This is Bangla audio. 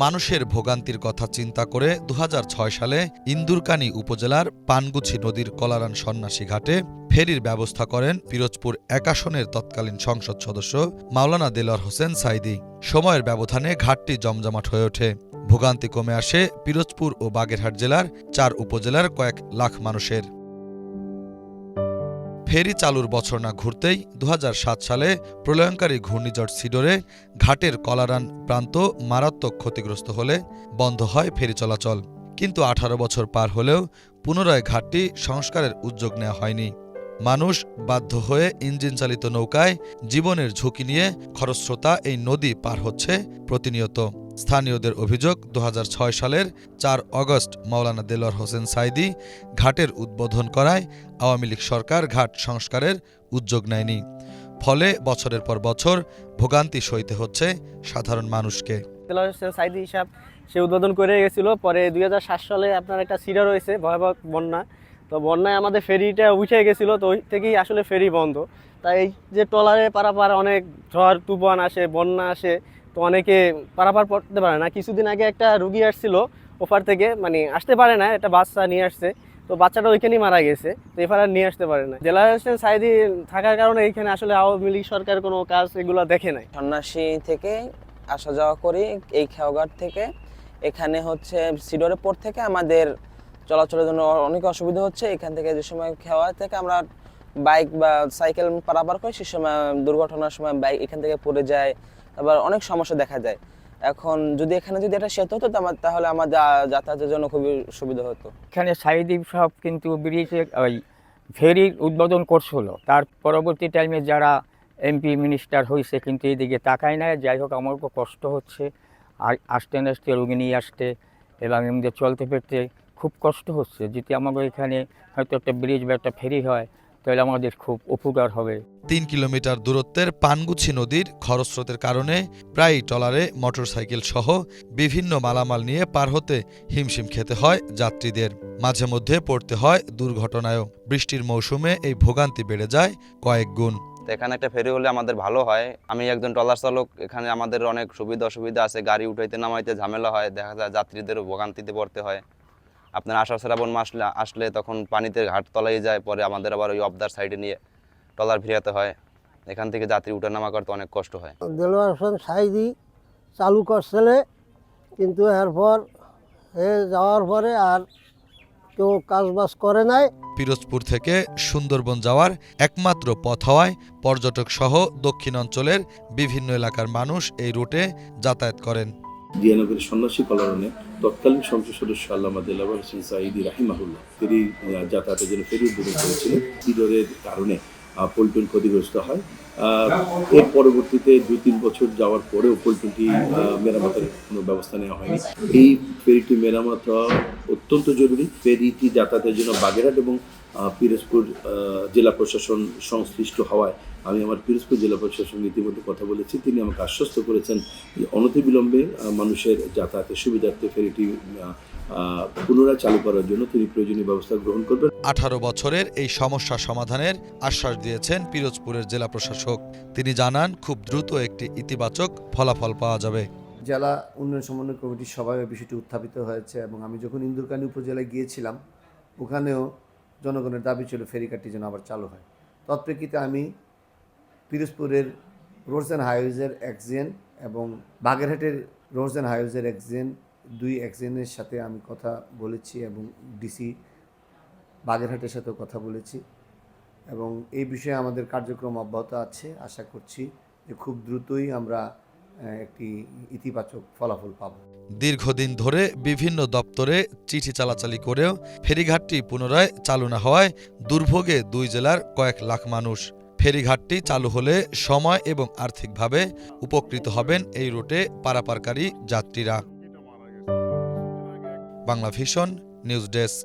মানুষের ভোগান্তির কথা চিন্তা করে ২০০৬ সালে ইন্দুরকানী উপজেলার পানগুছি নদীর কলারান সন্ন্যাসী ঘাটে ফেরির ব্যবস্থা করেন পিরোজপুর ১ আসনের তৎকালীন সংসদ সদস্য মাওলানা দেলোয়ার হোসেন সাঈদী। সময়ের ব্যবধানে ঘাটটি জমজমাট হয়ে ওঠে। ভোগান্তি কমে আসে পিরোজপুর ও বাগেরহাট জেলার ৪ উপজেলার কয়েক লাখ মানুষের। ফেরি চালুর বছর না ঘুরতেই ২০০৭ সালে প্রলয়ঙ্কারী ঘূর্ণিঝড় সিডরে ঘাটের কলারান প্রান্ত মারাত্মক ক্ষতিগ্রস্ত হলে বন্ধ হয় ফেরি চলাচল। কিন্তু ১৮ বছর পার হলেও পুনরায় ঘাটটি সংস্কারের উদ্যোগ নেওয়া হয়নি। মানুষ বাধ্য হয়ে ইঞ্জিন চালিত নৌকায় জীবনের ঝুঁকি নিয়ে খরস্রোতা এই নদী পার হচ্ছে প্রতিনিয়ত। স্থানীয়দের অভিযোগ, ২০০৬ সালের ৪ অগস্ট মাওলানা দেলোয়ার হোসেন সাঈদী ঘাটের উদ্বোধন করায় আওয়ামী লীগ সরকার ঘাট সংস্কারের উদ্যোগ নেয়নি। ফলে বছরের পর বছর ভোগান্তি সইতে হচ্ছে সাধারণ মানুষকে। দেলোয়ার হোসেন সাঈদী সাহেব সে উদ্বোধন করে গেছিল। পরে ২০০৭ সালে আপনার একটা সিডার হয়েছে, ভয়াবহ বন্যা। তো বন্যায় আমাদের ফেরিটা উঠে গেছিলো, তো ওই থেকেই আসলে ফেরি বন্ধ। তাই এই যে ট্রলারে পারাপার অনেক ঝড় তুফান আসে, বন্যা আসে, তো অনেকে পারাপার করতে পারে না। কিছুদিন আগে একটা রুগী আসছিল ওপার থেকে, মানে আসতে পারে না, একটা বাচ্চা নিয়ে আসছে, তো বাচ্চাটা ওইখানেই মারা গেছে, তো এবার আর নিয়ে আসতে পারে না। দেলোয়ার হোসেন সাঈদী থাকার কারণে এইখানে আসলে আওয়ামী লীগ সরকার কোনো কাজ এগুলো দেখে নাই। সন্ন্যাসী থেকে আসা যাওয়া করি এই খেয়াঘাট থেকে। এখানে হচ্ছে সিডরের পর থেকে আমাদের চলাচলের জন্য অনেক অসুবিধা হচ্ছে। এখান থেকে যে সময় খেওয়া থেকে আমরা বাইক বা সাইকেল পারাপার করি, সে সময় দুর্ঘটনার সময় বাইক এখান থেকে পড়ে যায়, আবার অনেক সমস্যা দেখা যায়। এখন যদি এখানে যদি এটা সেতু হতো তাহলে আমাদের যাতায়াতের জন্য খুবই সুবিধা হতো। এখানে সাঈদী সাহেব কিন্তু ব্রিজে ওই ফেরির উদ্বোধন করছিল, তার পরবর্তী টাইমে যারা এমপি মিনিস্টার হয়েছে কিন্তু এইদিকে তাকায় না। যাই হোক, আমার খুব কষ্ট হচ্ছে আর আসতে আসতে রোগী নিয়ে আসতে এবং এমনি চলতে ফিরতে খুব কষ্ট হচ্ছে। যদি আমাদের এখানে হয়তো একটা ব্রিজ বা একটা ফেরি হয় তাহলে আমাদের খুব উপকার হবে। ৩ কিলোমিটার দূরত্বের পানগুছি নদীর খরস্রোতের কারণে প্রায়ই ট্রলারে মোটরসাইকেল সহ বিভিন্ন মালামাল নিয়ে পার হতে হিমশিম খেতে হয় যাত্রীদের। মাঝে মধ্যে পড়তে হয় দুর্ঘটনায়ও। বৃষ্টির মৌসুমে এই ভোগান্তি বেড়ে যায় কয়েক গুণ। এখানে একটা ফেরি হলে আমাদের ভালো হয়। আমি একজন ট্রলার চালক, এখানে আমাদের অনেক সুবিধা অসুবিধা আছে। গাড়ি উঠাইতে নামাইতে ঝামেলা হয়, দেখা যায় যাত্রীদেরও ভোগান্তিতে পড়তে হয়। আপনার আষাঢ় শ্রাবণ মাস আসলে তখন পানিতে ঘাট তলাই যায়, পরে আমাদের আবার ওই অবদার সাইডে নিয়ে ট্রলার ভিড়াতে হয়। এখান থেকে যাত্রী উঠানামা করতে অনেক কষ্ট হয়। দেলোয়ার হোসেন সাঈদী চালু করছিলে, কিন্তু এরপর যাওয়ার পরে আর কেউ কাজবাজ করে নাই। পিরোজপুর থেকে সুন্দরবন যাওয়ার একমাত্র পথ হওয়ায় পর্যটক সহ দক্ষিণ অঞ্চলের বিভিন্ন এলাকার মানুষ এই রুটে যাতায়াত করেন। জিয়ানগরের সন্ন্যাসী কলারণে তৎকালীন সংসদ সদস্য আল্লামা দেলোয়ার হোসেন সাঈদী রাহিমাহুল্লাহ ফেরি যাতায়াতের জন্য ফেরি উদ্বোধন করেছিলেন। সিডরের কারণে পল্টন ক্ষতিগ্রস্ত হয়। এর পরবর্তীতে ২-৩ বছর যাওয়ার পরেও পল্টনটি মেরামতের কোনো ব্যবস্থা নেওয়া হয়নি। এই ফেরিটি মেরামত হওয়া অত্যন্ত জরুরি। ফেরিটি যাতায়াতের জন্য বাগেরহাট এবং পিরোজপুর জেলা প্রশাসন সংশ্লিষ্ট হওয়ায় আমি আমার পিরোজপুর জেলা প্রশাসন ইতিমধ্যে কথা বলেছি। তিনি আমাকে আশ্বস্ত করেছেন যে অনতিবিলম্বে মানুষের যাতায়াতের সুবিধার্থে ফেরিটি পুনরায় চালু করার জন্য তিনি প্রয়োজনীয় ব্যবস্থা গ্রহণ করবেন। ১৮ বছরের এই সমস্যা সমাধানের আশ্বাস দিয়েছেন পিরোজপুরের জেলা প্রশাসক। তিনি জানান, খুব দ্রুত একটি ইতিবাচক ফলাফল পাওয়া যাবে। জেলা উন্নয়ন সমন্বয় কমিটির সভায় বিষয়টি উত্থাপিত হয়েছে এবং আমি যখন ইন্দুরকানী উপজেলায় গিয়েছিলাম ওখানেও জনগণের দাবি ছিল ফেরিঘাটটি যেন আবার চালু হয়। তৎপ্রেক্ষিতে আমি পিরোজপুরের রোডস অ্যান্ড হাইওয়েজের এক্সিএন এবং বাগেরহাটের রোডস অ্যান্ড হাইওয়েজের এক্সিএন, দুই এক্সিএনের সাথে আমি কথা বলেছি এবং ডিসি বাগেরহাটের সাথেও কথা বলেছি এবং এই বিষয়ে আমাদের কার্যক্রম অব্যাহত আছে। আশা করছি যে খুব দ্রুতই আমরা একটি ইতিবাচক ফলাফল পাব। দীর্ঘদিন ধরে বিভিন্ন দপ্তরে চিঠি চালাচালি করেও ফেরিঘাটটি পুনরায় চালু না হওয়ায় দুর্ভোগে ২ জেলার কয়েক লাখ মানুষ। ফেরিঘাটটি চালু হলে সময় এবং আর্থিকভাবে উপকৃত হবেন এই রুটে পারাপারকারী যাত্রীরা। Bangla vision news desk.